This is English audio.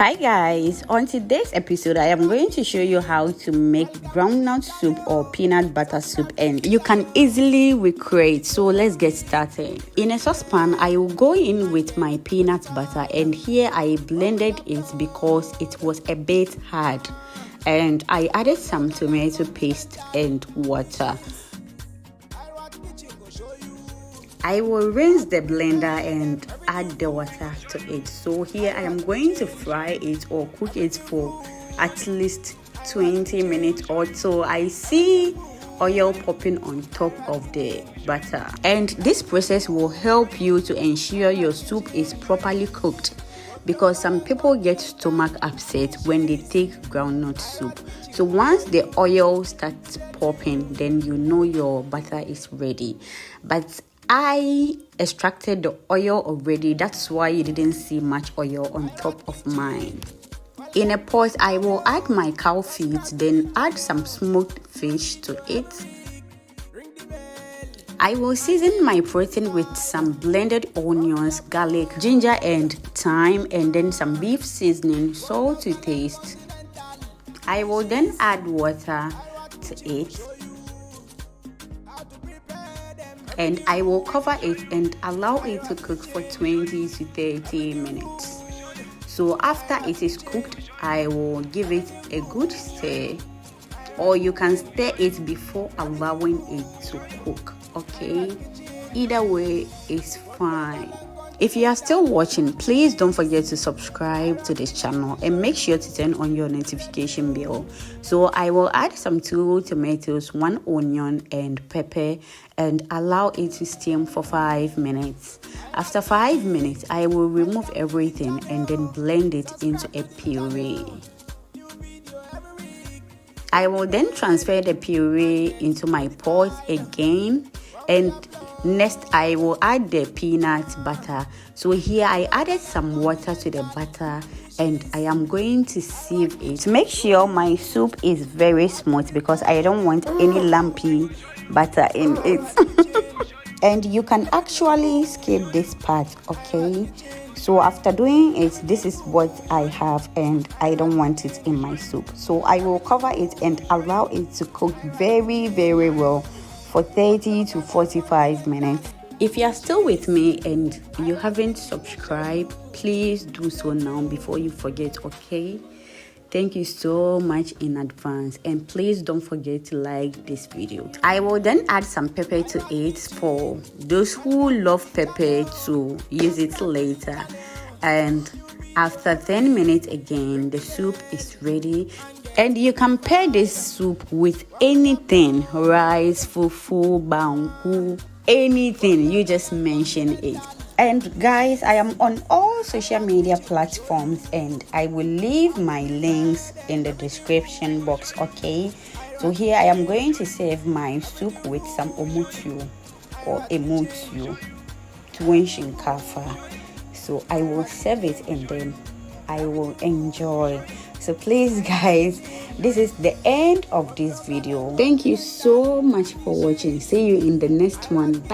Hi guys, on today's episode I am going to show you how to make groundnut soup or peanut butter soup, and you can easily recreate. So let's get started. In a saucepan I will go in with my peanut butter, and here I blended it because it was a bit hard, and I added some tomato paste and water. I will rinse the blender and add the water to it. So here I am going to fry it or cook it for at least 20 minutes or so. I see oil popping on top of the butter, and this process will help you to ensure your soup is properly cooked, because some people get stomach upset when they take groundnut soup. So once the oil starts popping, then you know your butter is ready. But I extracted the oil already, that's why you didn't see much oil on top of mine. In a pot I will add my cow feet, then add some smoked fish to it. I will season my protein with some blended onions, garlic, ginger and thyme, and then some beef seasoning, salt to taste. I will then add water to it, and I will cover it and allow it to cook for 20 to 30 minutes. So after it is cooked, I will give it a good stir, or you can stir it before allowing it to cook. Okay, either way is fine. If you are still watching, please don't forget to subscribe to this channel and make sure to turn on your notification bell. So I will add some 2 tomatoes, 1 onion and pepper, and allow it to steam for 5 minutes. After 5 minutes, I will remove everything and then blend it into a puree. I will then transfer the puree into my pot again, and next I will add the peanut butter. So here I added some water to the butter, and I am going to sieve it to make sure my soup is very smooth, because I don't want any lumpy butter in it. And you can actually skip this part, okay? So after doing it, this is what I have, and I don't want it in my soup. So I will cover it and allow it to cook very well for 30 to 45 minutes. If you are still with me and you haven't subscribed, please do so now before you forget, okay? Thank you so much in advance, and please don't forget to like this video. I will then add some pepper to it for those who love pepper to use it later. And after 10 minutes again, the soup is ready. And you can pair this soup with anything: rice, fufu, banku, anything. You just mention it. And guys, I am on all social media platforms, and I will leave my links in the description box, okay? So here I am going to serve my soup with some omutu or emutu, tuwon shinkafa. So I will serve it and then I will enjoy. So please guys, this is the end of this video. Thank you so much for watching. See you in the next one. Bye.